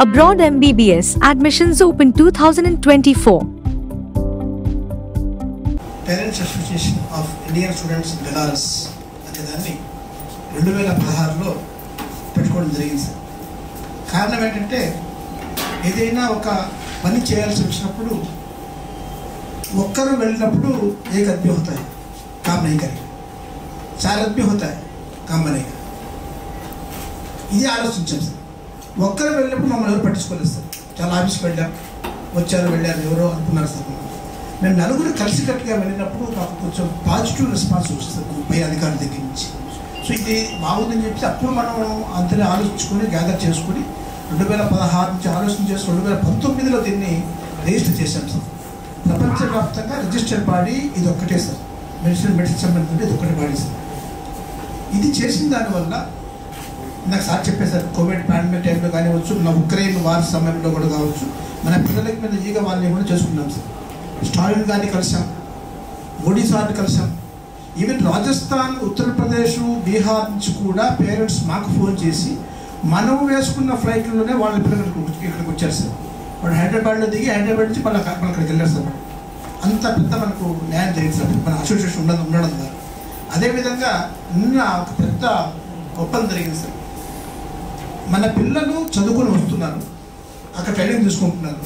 Abroad MBBS admissions open 2024. Parents association of Indian students in Belarus అనే దాన్ని 2016లో పెట్టుకోవడం జరిగింది సార్. కారణం ఏంటంటే ఏదైనా ఒక పని చేయాల్సి వచ్చినప్పుడు ఒక్కరు వెళ్ళినప్పుడు एक आदमी होता है काम नहीं करेगा, 4 आदमी होता है काम बनेगा. ఇది ఆలోచించాం సార్. ఒక్కరు వెళ్ళినప్పుడు మమ్మల్ని ఎవరు పట్టించుకోలేదు సార్. చాలా ఆఫీస్కి వెళ్ళాం, వచ్చారు వెళ్ళారు ఎవరో అనుకున్నారు సార్. మేము నలుగురు కలిసికట్టుగా వెళ్ళినప్పుడు మాకు కొంచెం పాజిటివ్ రెస్పాన్స్ వస్తుంది పై అధికారుల దగ్గర నుంచి. సో ఇది బాగుందని చెప్పి అప్పుడు మనం అంతనే ఆలోచించుకొని గ్యాదర్ చేసుకుని 2016 నుంచి ఆలోచన చేసి 2019లో దీన్ని రిజిస్టర్ చేశాం సార్. ప్రపంచవ్యాప్తంగా రిజిస్టర్ బాడీ ఇది ఒక్కటే సార్. మెడిసిన్ సంబంధించి ఇది ఒక్కటే బాడీ సార్. ఇది చేసిన దానివల్ల నాకు సార్ చెప్పేశారు, కోవిడ్ పాండమిక్ టైంలో కానివచ్చు, మన ఉక్రెయిన్ వార్ సమయంలో కూడా కావచ్చు, మన పిల్లలకి మీద ఈగ వాళ్ళని కూడా చేసుకున్నాం సార్. స్టాలిన్ గారిని కలిసాం, మోడీ సార్ని కలిసాం, ఈవెన్ రాజస్థాన్, ఉత్తరప్రదేశ్, బీహార్ నుంచి కూడా పేరెంట్స్ మాకు ఫోన్ చేసి మనం వేసుకున్న ఫ్లైట్లోనే వాళ్ళ పిల్లలు ఇక్కడికి వచ్చారు సార్. వాళ్ళు హైదరాబాద్లో దిగి హైదరాబాద్ నుంచి మళ్ళీ అక్కడికి వెళ్ళారు సార్. అంత పెద్ద మనకు న్యాయం జరిగింది సార్ మన అసోసియేషన్ ఉండడం ద్వారా. అదేవిధంగా నిన్న ఒక పెద్ద ఒప్పందం జరిగింది సార్. మన పిల్లలు చదువుకొని వస్తున్నారు, అక్కడ ట్రైనింగ్ తీసుకుంటున్నారు.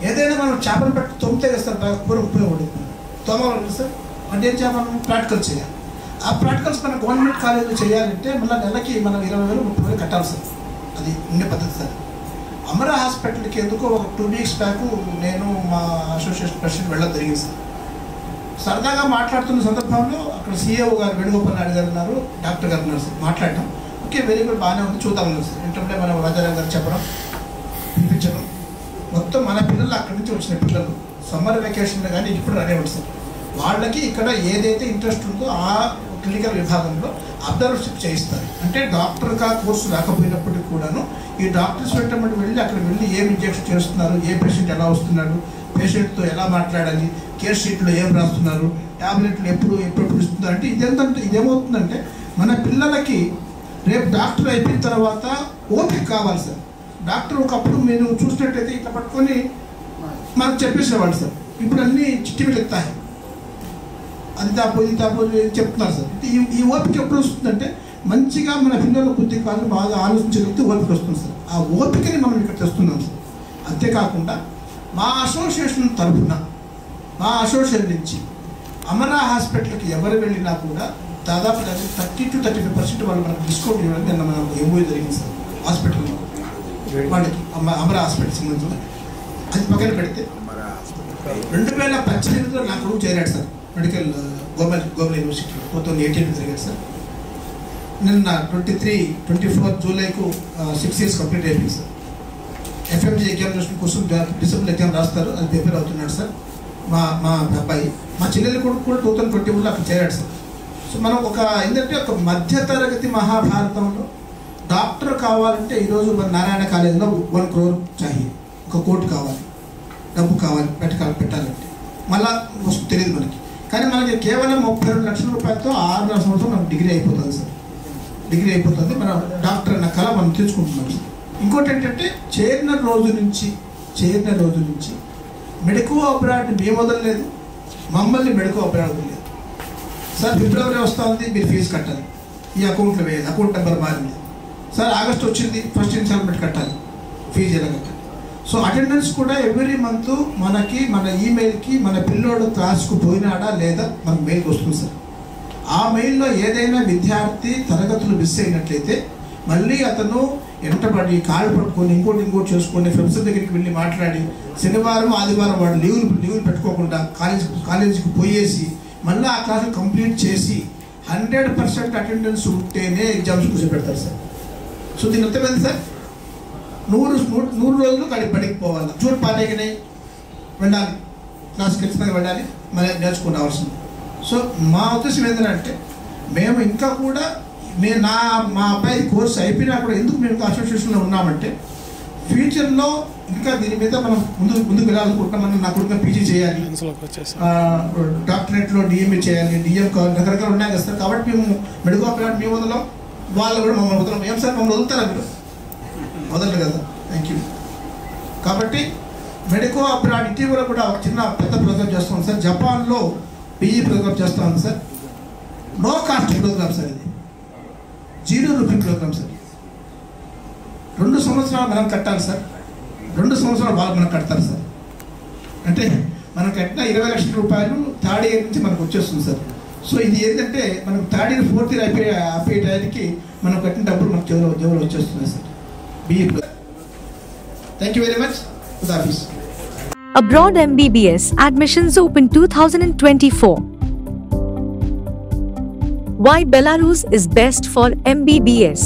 ఏదైనా మనం చేపలు పెట్టి తొమ్మితే కదా సార్ కూర ఉపయోగపడుతుంది. తోమాలి సార్ అంటే ఏం చేయాలి, ప్రాక్టికల్ చేయాలి. ఆ ప్రాక్టికల్స్ మన గవర్నమెంట్ కాలేజీలో చేయాలంటే మళ్ళీ నెలకి మనం 20,000 30,000 కట్టాలి సార్. అది ఉండే పద్ధతి సార్. అమరా హాస్పిటల్కి ఎందుకో ఒక 2 వీక్స్ బ్యాక్ నేను మా అసోసియేషన్ ప్రెసిడెంట్ వెళ్ళడం జరిగింది సార్. సరదాగా మాట్లాడుతున్న సందర్భంలో అక్కడ CEO గారు వేణుగోపాల్ నాయుడు గారు ఉన్నారు, డాక్టర్ గారు ఉన్నారు సార్. మాట్లాడడం ఓకే వెరీ గుడ్ బాగానే ఉంది, చూద్దాం సార్. ఏంటంటే మనం రాజారావు గారు చెప్పడం వినిపించడం మొత్తం మన పిల్లలు అక్కడి నుంచి వచ్చిన పిల్లలు సమ్మర్ వెకేషన్లో కానీ ఇప్పుడు రానివ్వండి సార్. వాళ్ళకి ఇక్కడ ఏదైతే ఇంట్రెస్ట్ ఉందో ఆ క్లినికల్ విభాగంలో అబ్జర్వర్షిప్ చేయిస్తారు. అంటే డాక్టర్గా కోర్సు రాకపోయినప్పటికీ కూడాను ఈ డాక్టర్స్ వెంటబడి వెళ్ళి అక్కడ వెళ్ళి ఏం ఇంజెక్షన్ చేస్తున్నారు, ఏ పేషెంట్ ఎలా వస్తున్నాడు, పేషెంట్తో ఎలా మాట్లాడాలి, కేర్ షీట్లో ఏం రాస్తున్నారు, ట్యాబ్లెట్లు ఎప్పుడు ఇస్తున్నారు. అంటే ఇదేమవుతుందంటే మన పిల్లలకి రేపు డాక్టర్ అయిపోయిన తర్వాత ఓపిక కావాలి సార్. డాక్టర్ ఒకప్పుడు మీరు చూసినట్టయితే ఇట్లా పట్టుకొని మనకు చెప్పేసేవాళ్ళు సార్. ఇప్పుడు అన్నీ చిట్టిమిట్లు ఎత్తాయి, అది తాపోయి చెప్తున్నారు సార్. ఈ ఓపిక ఎప్పుడు వస్తుందంటే మంచిగా మన పిల్లల బుద్ధి కాళ్ళు బాగా ఆలోచించగలిగితే ఓపిక వస్తుంది సార్. ఆ ఓపికని మనం ఇక్కడ తెస్తున్నాం సార్. అంతేకాకుండా మా అసోసియేషన్ తరఫున మా అసోసియేషన్ నుంచి అమరా హాస్పిటల్కి ఎవరు వెళ్ళినా కూడా దాదాపు 30 to 35% వాళ్ళు మనకు డిస్కౌంట్ ఇవ్వడం నిన్న మనకు ఎంఓయూ జరిగింది సార్. హాస్పిటల్లో వాళ్ళకి అమరా హాస్పిటల్ సంబంధించిన అది పక్కన పెడితే 2018లో నా కొడుకు చేరాడు సార్ మెడికల్ గవర్నమెంట్ యూనివర్సిటీలో 2018 జరిగాడు సార్. నిన్న 24 జూలైకు 6 years కంప్లీట్ అయిపోయింది సార్. FMG ఎగ్జామినేషన్ కోసం డిసెంబర్ ఎగ్జామ్ రాస్తారు, అది ప్రిపేర్ అవుతున్నాడు సార్ మా అబ్బాయి. మా చెల్లెలు కొడుకు కూడా 2021లో అక్కడ చేరాడు సార్. సో మనం ఏంటంటే ఒక మధ్యతరగతి మహాభారతంలో డాక్టర్ కావాలంటే ఈరోజు మన నారాయణ కాలేజీలో 1 crore చాయి, 1 కోటి కావాలి, డబ్బు కావాలి పెట్టాలంటే మళ్ళా వస్తుంది తెలియదు మనకి. కానీ మనకి కేవలం 32 లక్షల రూపాయలతో 6 సంవత్సరం మనకు డిగ్రీ అయిపోతుంది సార్. డిగ్రీ అయిపోతుంది, మన డాక్టర్ అన్న కళ మనం తెచ్చుకుంటున్నాం సార్. ఇంకోటి ఏంటంటే చేరిన రోజు నుంచి మెడికో అబ్రాడ్ మేము వదలలేదు, మమ్మల్ని మెడికో అబ్రాడ్ వదలలేదు సార్. ఫిబ్రవరి వస్తూ ఉంది, మీరు ఫీజు కట్టాలి, ఈ అకౌంట్లో వేయాలి, అకౌంట్ నెంబర్ మారింది సార్. ఆగస్ట్ వచ్చింది, ఫస్ట్ ఇన్స్టాల్మెంట్ కట్టాలి, ఫీజు ఎలా కట్టాలి. సో అటెండెన్స్ కూడా ఎవ్రీ మంత్ మనకి మన ఈమెయిల్కి మన పిల్లోడు క్లాస్కు పోయినాడా లేదా మనకు మెయిల్కి వస్తుంది సార్. ఆ మెయిల్లో ఏదైనా విద్యార్థి తరగతులు మిస్ అయినట్లయితే మళ్ళీ అతను ఎంటబడి కాళ్ళు పట్టుకొని ఇంకోటి చేసుకొని ఫ్రెండ్స్ దగ్గరికి వెళ్ళి మాట్లాడి శనివారం ఆదివారం వాడు లీవులు పెట్టుకోకుండా కాలేజీకి పోయేసి మళ్ళీ ఆ క్లాసులు కంప్లీట్ చేసి 100% అటెండెన్స్ ఉంటేనే ఎగ్జామ్స్ కూర్చోబెడతారు సార్. సో దీని అర్థమైంది సార్. 100 రోజులు బడికి పోవాలి, చూడు పాలేకినాయి వెళ్ళాలి, క్లాస్కి ఖచ్చితంగా వెళ్ళాలి, మళ్ళీ నేర్చుకోవాల్సింది. సో మా ఉద్దేశం ఏంటంటే మేము ఇంకా కూడా మా అబ్బాయి కోర్సు అయిపోయినా కూడా ఎందుకు మేము అసోసియేషన్లో ఉన్నామంటే ఫ్యూచర్లో ఇంకా దీని మీద మనం ముందుకు వెళ్ళాలనుకుంటున్నాం. మనం నా కొడుకు PG చేయాలి, డాక్టరేట్లో DME చేయాలి, DM రకరకాలు ఉన్నాయి కదా సార్. కాబట్టి మేము మెడికల్ అబ్రాడ్ మేము వదలం, వాళ్ళు కూడా మమ్మల్ని వదలం. ఏం సార్ మమ్మల్ని వదులుతారా మీరు? వదలరు కదా. Thank you. కాబట్టి మెడికో అబ్రాడ్ ఇటీవల కూడా ఒక చిన్న పెద్ద ప్రోగ్రామ్ చేస్తాం సార్. జపాన్లో పీజీ ప్రోగ్రామ్ చేస్తాం sir. No cost programme sir. ఇది 0 రూపీ ప్రోగ్రామ్ సార్. 2 సంవత్సరాలు మనం కట్టాలి సార్. 2 సంవత్సరాలు వాళ్ళు మనకు కడతారు సార్. అంటే మనం కట్టిన 20 లక్షల రూపాయలు థర్డ్ ఇయర్ నుంచి మనకు వచ్చేస్తుంది సార్. సో ఇది ఏంటంటే మనకు థర్డ్ ఇయర్ 4th ఇయర్ అయిపోయే టైంకి మనం కట్టిన డబ్బులు మనకు జేబులో వచ్చేస్తున్నాయి sir. Thank you very much. ఖుదాఫీజ్. Abroad MBBS admissions open 2024. Why Belarus is best for MBBS?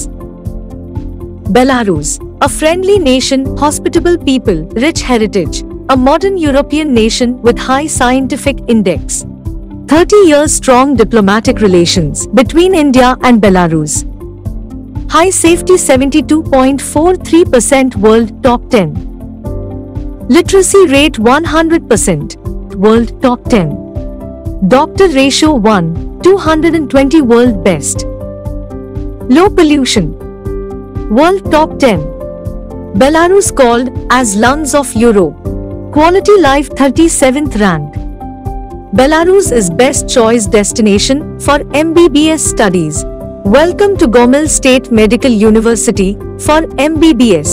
Belarus, a friendly nation, hospitable people, rich heritage, a modern European nation with high scientific index. 30 years strong diplomatic relations between India and Belarus. High safety 72.43%, world top 10. Literacy rate 100%, world top 10. Doctor ratio 1:220, world best. Low pollution, world top 10. Belarus called as lungs of Europe. Quality life 37th rank. Belarus is best choice destination for MBBS studies. Welcome to Gomel State Medical University for MBBS.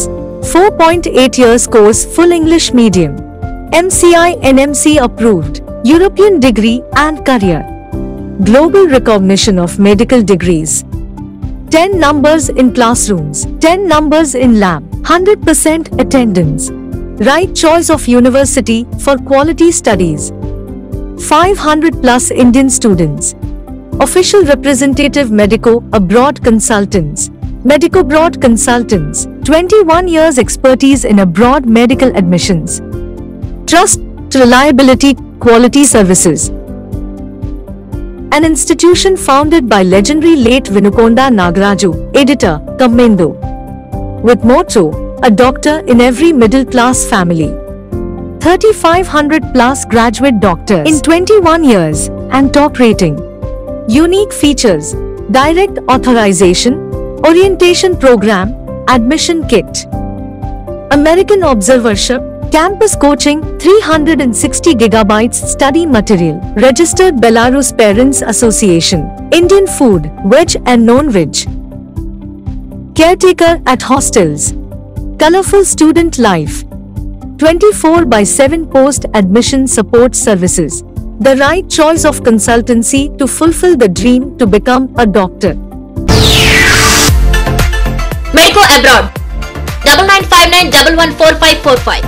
4.8 years course, full English medium. MCI NMC approved. European degree and career. Global recognition of medical degrees. 10 numbers in classrooms, 10 numbers in lab, 100% attendance. Right choice of university for quality studies. 500 plus Indian students. Official representative Medico Abroad Consultants. Medico Abroad Consultants, 21 years expertise in abroad medical admissions. Trust, reliability, quality services. An institution founded by legendary late Vinukonda Nagaraju, editor, Commendo. With motto, a doctor in every middle class family. 3,500 plus graduate doctors in 21 years and top rating. Unique features: direct authorization, orientation program, admission kit, American observership, campus coaching, 360 gigabytes study material, registered Belarus Parents Association, Indian food, veg and non-veg, caretaker at hostels, colorful student life, 24/7 post-admission support services. The right choice of consultancy to fulfill the dream to become a doctor. Medico Abroad 9959114545.